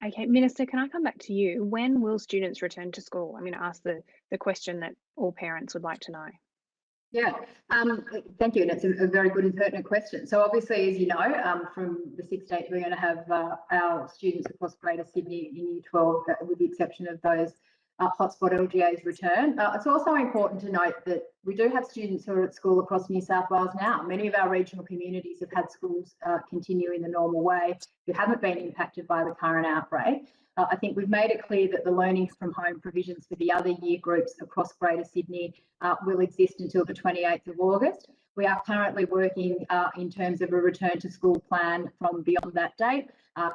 Okay, Minister, can I come back to you? When will students return to school? I'm going to ask the question that all parents would like to know. Yeah, thank you, and it's a very good and pertinent question. So obviously, as you know, from the 16th, we're going to have our students across Greater Sydney in Year 12, with the exception of those hotspot LGAs return. It's also important to note that we do have students who are at school across New South Wales now. Many of our regional communities have had schools continue in the normal way who haven't been impacted by the current outbreak. I think we've made it clear that the learning from home provisions for the other year groups across Greater Sydney will exist until the 28th of August. We are currently working in terms of a return to school plan from beyond that date,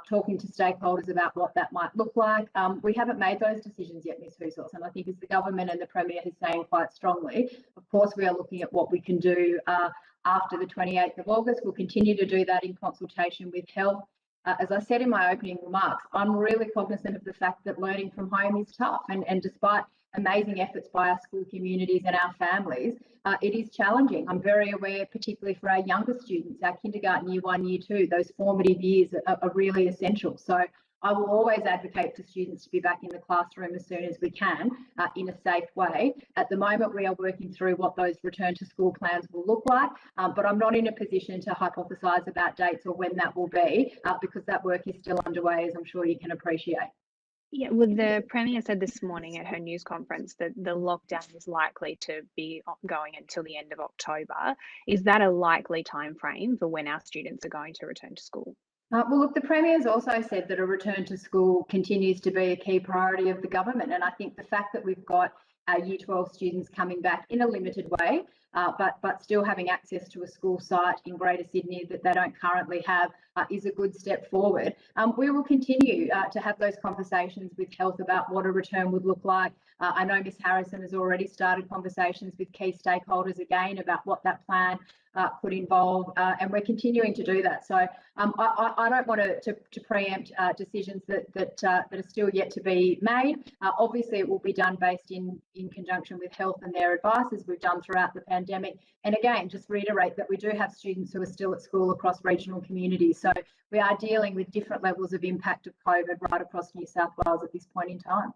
talking to stakeholders about what that might look like. We haven't made those decisions yet, Ms. Housos, and I think as the government and the Premier is saying quite strongly, of course we are looking at what we can do after the 28th of August. We'll continue to do that in consultation with health. As I said in my opening remarks, I'm really cognizant of the fact that learning from home is tough, and despite amazing efforts by our school communities and our families, it is challenging. I'm very aware, particularly for our younger students, our kindergarten, year 1, year 2, those formative years are really essential. So I will always advocate for students to be back in the classroom as soon as we can in a safe way. At the moment, we are working through what those return to school plans will look like, but I'm not in a position to hypothesise about dates or when that will be, because that work is still underway, as I'm sure you can appreciate. Yeah, well, the Premier said this morning at her news conference that the lockdown is likely to be going until the end of October. Is that a likely time frame for when our students are going to return to school? Well, look, the Premier has also said that a return to school continues to be a key priority of the government. And I think the fact that we've got our Year 12 students coming back in a limited way, but still having access to a school site in Greater Sydney that they don't currently have is a good step forward. We will continue to have those conversations with health about what a return would look like. I know Ms Harrison has already started conversations with key stakeholders again about what that plan could involve, and we're continuing to do that. So I don't want to preempt decisions that are still yet to be made. Obviously, it will be done based in conjunction with health and their advice, as we've done throughout the pandemic. And again, just reiterate that we do have students who are still at school across regional communities. So we are dealing with different levels of impact of COVID right across New South Wales at this point in time.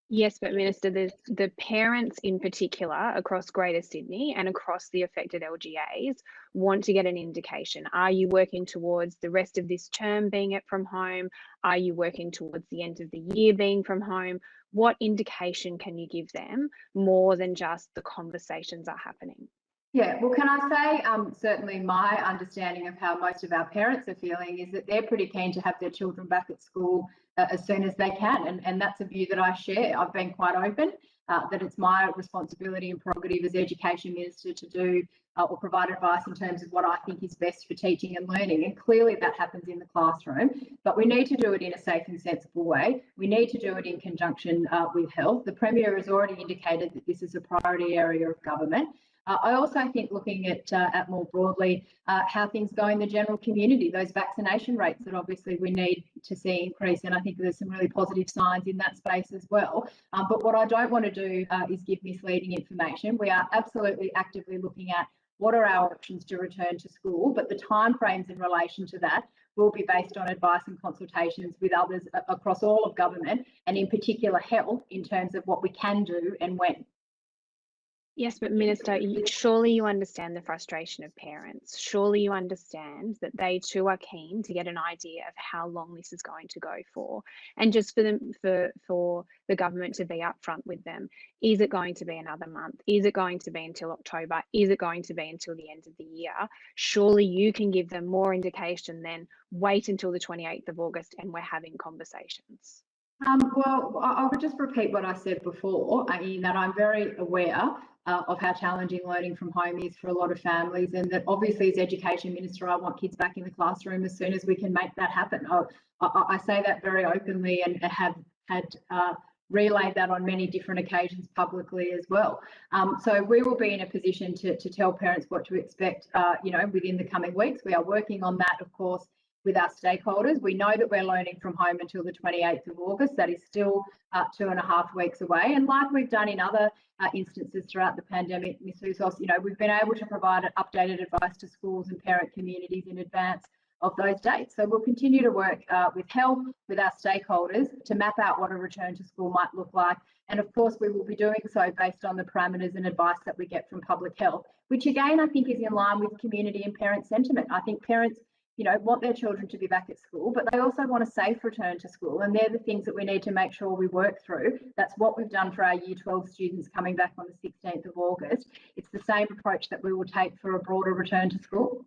Yes, but Minister, the parents in particular across Greater Sydney and across the affected LGAs want to get an indication. Are you working towards the rest of this term being it from home? Are you working towards the end of the year being from home? What indication can you give them more than just the conversations are happening? Yeah, well, can I say, certainly my understanding of how most of our parents are feeling is that they're pretty keen to have their children back at school as soon as they can. And that's a view that I share. I've been quite open that it's my responsibility and prerogative as Education Minister to do or provide advice in terms of what I think is best for teaching and learning. And clearly that happens in the classroom, but we need to do it in a safe and sensible way. We need to do it in conjunction with health. The Premier has already indicated that this is a priority area of government. I also think looking at more broadly how things go in the general community, those vaccination rates that obviously we need to see increase, and I think there's some really positive signs in that space as well. But what I don't want to do is give misleading information. We are absolutely actively looking at what are our options to return to school, but the timeframes in relation to that will be based on advice and consultations with others across all of government, and in particular health, in terms of what we can do and when. Yes, but Minister, surely you understand the frustration of parents. Surely you understand that they too are keen to get an idea of how long this is going to go for, and just for them, for the government to be upfront with them. Is it going to be another month? Is it going to be until October? Is it going to be until the end of the year? Surely you can give them more indication than wait until the 28th of August and we're having conversations. Well, I would just repeat what I said before, in that I'm very aware of how challenging learning from home is for a lot of families, and that obviously as Education Minister, I want kids back in the classroom as soon as we can make that happen. I say that very openly and have had relayed that on many different occasions publicly as well. So we will be in a position to tell parents what to expect, within the coming weeks. We are working on that, of course, with our stakeholders. We know that we're learning from home until the 28th of August. That is still 2.5 weeks away. And like we've done in other instances throughout the pandemic, Ms Housos, we've been able to provide updated advice to schools and parent communities in advance of those dates. So we'll continue to work with health, with our stakeholders to map out what a return to school might look like. And of course, we will be doing so based on the parameters and advice that we get from public health, which again, I think is in line with community and parent sentiment. I think parents, you know, want their children to be back at school, but they also want a safe return to school. And they're the things that we need to make sure we work through. That's what we've done for our Year 12 students coming back on the 16th of August. It's the same approach that we will take for a broader return to school.